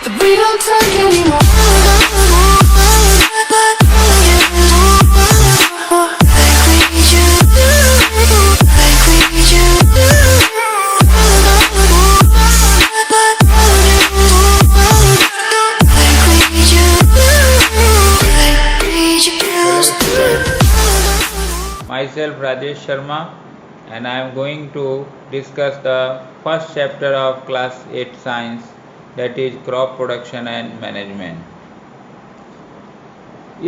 but we don't talk anymore. Like we used to, like we used to. Myself Rajesh Sharma, and I am going to discuss the first chapter of class 8 science, that is crop production and management.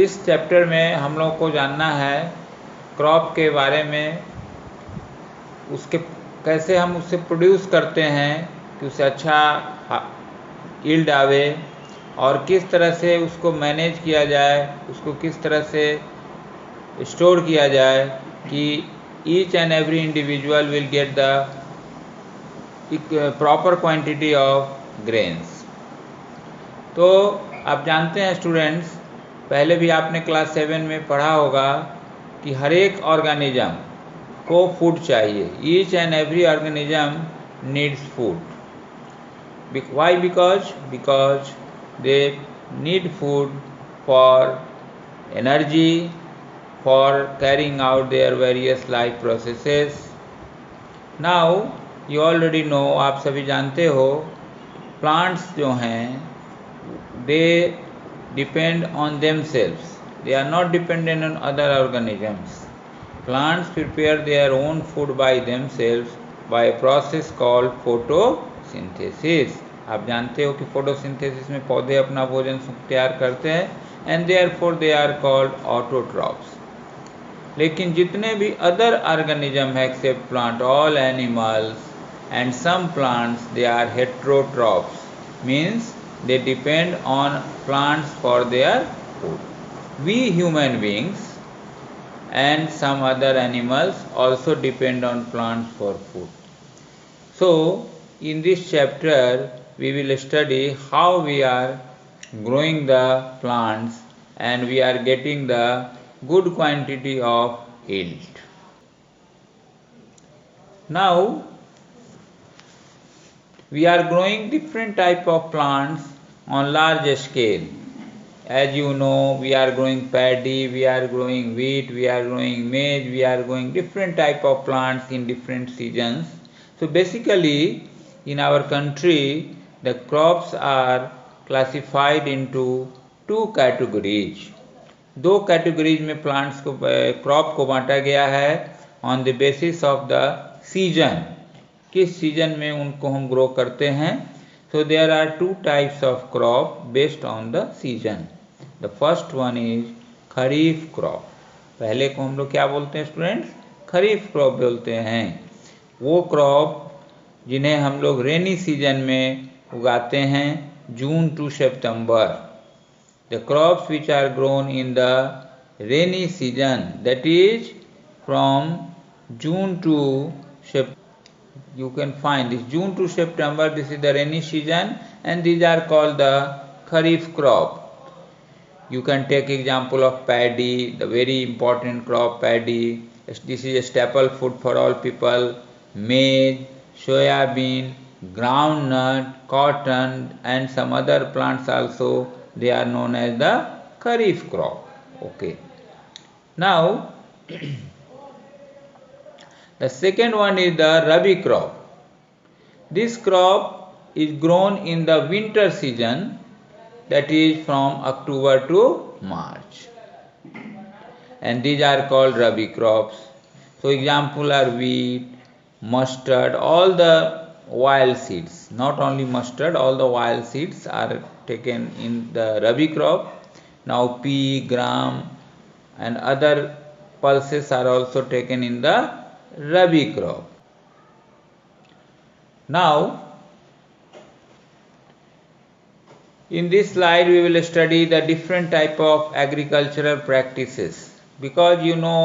इस chapter में हम लोग को जानना है crop के बारे में, उसके कैसे हम उससे प्रोड्यूस करते हैं कि उसे अच्छा यील्ड आवे, और किस तरह से उसको मैनेज किया जाए, उसको किस तरह से स्टोर किया जाए कि each and every individual will get the proper quantity of grains. तो आप जानते हैं स्टूडेंट्स, पहले भी आपने क्लास 7 में पढ़ा होगा कि हर एक ऑर्गेनिज्म को फूड चाहिए। Each and every organism needs food. Why? Because they need food for energy, for carrying out their various life processes. Now you already know, आप सभी जानते हो, plants जो हैं they depend on themselves, they are not dependent on other organisms. Plants prepare their own food by themselves by a process called photosynthesis. आप जानते हो कि photosynthesis में पौधे अपना भोजन तैयार करते हैं, and therefore they are called autotrophs. लेकिन जितने भी अदर ऑर्गेनिज्म है except plant, all animals and some plants, they are heterotrophs, means they depend on plants for their food. We human beings and some other animals also depend on plants for food. So in this chapter we will study how we are growing the plants and we are getting the good quantity of yield. Now we are growing different type of plants on large scale. As you know, we are growing paddy, we are growing wheat, we are growing maize, we are growing different type of plants in different seasons. So basically in our country the crops are classified into two categories. दो categories में plants को, crop को बांटा गया है on the basis of the season, किस season में उनको हम ग्रो करते हैं. So there are two types of crop based on the season. The first one is kharif crop. पहले को हम लोग क्या बोलते हैं स्टूडेंट्स? खरीफ क्रॉप बोलते हैं. वो क्रॉप जिन्हें हम लोग रेनी सीजन में उगाते हैं, June to September. The crops which are grown in the rainy season, that is from June to September, you can find this June to September, this is the rainy season, and these are called the kharif crop. You can take example of paddy, the very important crop paddy. This is a staple food for all people. Maize, soya bean, groundnut, cotton, and some other plants also. They are known as the kharif crop. Okay. Now the second one is the rabi crop. This crop is grown in the winter season, that is from October to March, and these are called rabi crops. So example are wheat, mustard, all the wild seeds. Not only mustard, all the wild seeds are taken in the rabi crop. Now pea, gram and other pulses are also taken in the rabi crop. Now in this slide we will study the different type of agricultural practices, because you know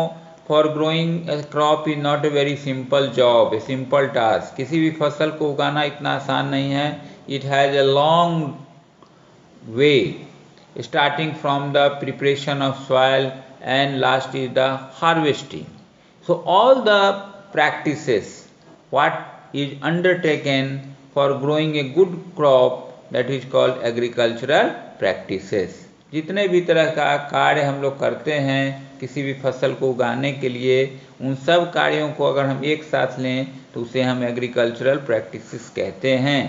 for growing a crop is not a very simple job, a simple task. किसी भी फसल को उगाना इतना आसान नहीं है. It has a long way, starting from the preparation of soil and last is the harvesting. So all the practices what is undertaken for growing a good crop that is called agricultural practices. जितने भी तरह का कार्य हम लोग करते हैं किसी भी फसल को उगाने के लिए, उन सब कार्यों को अगर हम एक साथ लें तो उसे हम एग्रीकल्चरल प्रैक्टिसेस कहते हैं.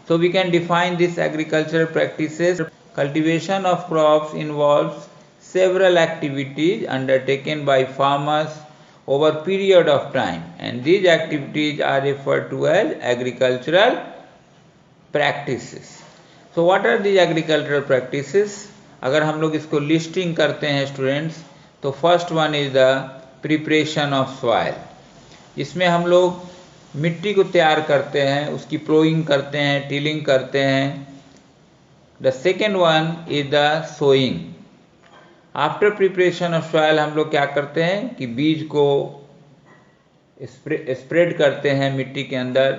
So we can define this agricultural practices. Cultivation of crops involves several activities undertaken by farmers over period of time, and these activities are referred to as agricultural practices. So what are these agricultural practices? अगर हम लोग इसको listing करते हैं students, तो first one is the preparation of soil. इसमें हम लोग मिट्टी को तैयार करते हैं, उसकी प्लोइंग करते हैं, टिलिंग करते हैं. The second one is the sowing. After preparation of soil हम लोग क्या करते हैं कि बीज को स्प्रेड करते हैं मिट्टी के अंदर.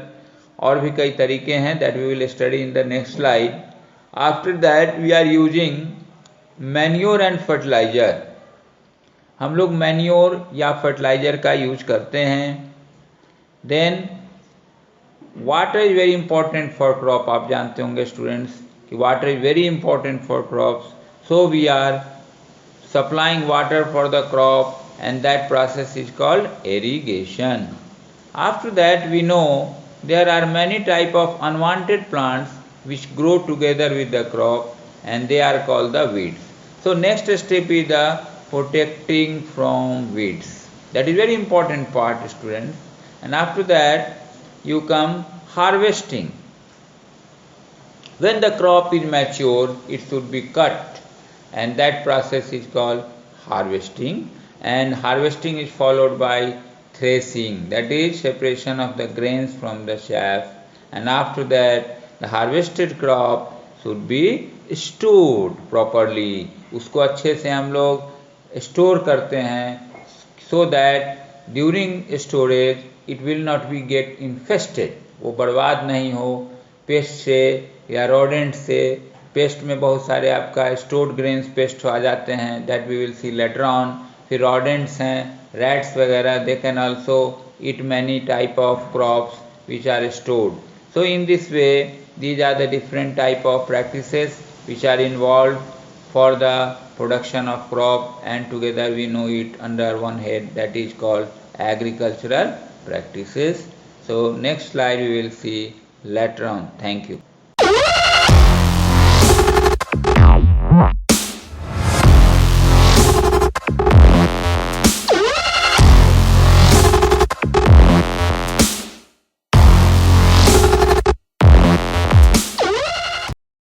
और भी कई तरीके हैं that we will study in the next slide. After that we are using manure and fertiliser. हम लोग मैन्योर या फर्टिलाइजर का यूज करते हैं. Then water is very important for crop. आप जानते होंगे स्टूडेंट्स कि water is very important for crops. So we are supplying water for the crop and that process is called irrigation. After that we know there are many type of unwanted plants which grow together with the crop and they are called the weeds. So next step is the protecting from weeds. That is very important part, students. And after that you come harvesting. When the crop is mature it should be cut and that process is called harvesting. And harvesting is followed by threshing, that is separation of the grains from the chaff. And after that the harvested crop should be stored properly. उसको अच्छे से हम लोग store करते हैं so that during storage it will not be get infested. वो बर्बाद नहीं हो पेस्ट से या रोडेंट से. पेस्ट में बहुत सारे आपका स्टोर्ड ग्रेन्स पेस्ट आ जाते हैं, that we will see later on. फिर रॉडेंट्स हैं, रैट्स वगैरह, they can also eat many type of crops which are stored. So in this way these are the different type of practices which are involve for the production of crop and together we know it under one head that is called agricultural practices. So next slide we will see later on. Thank you.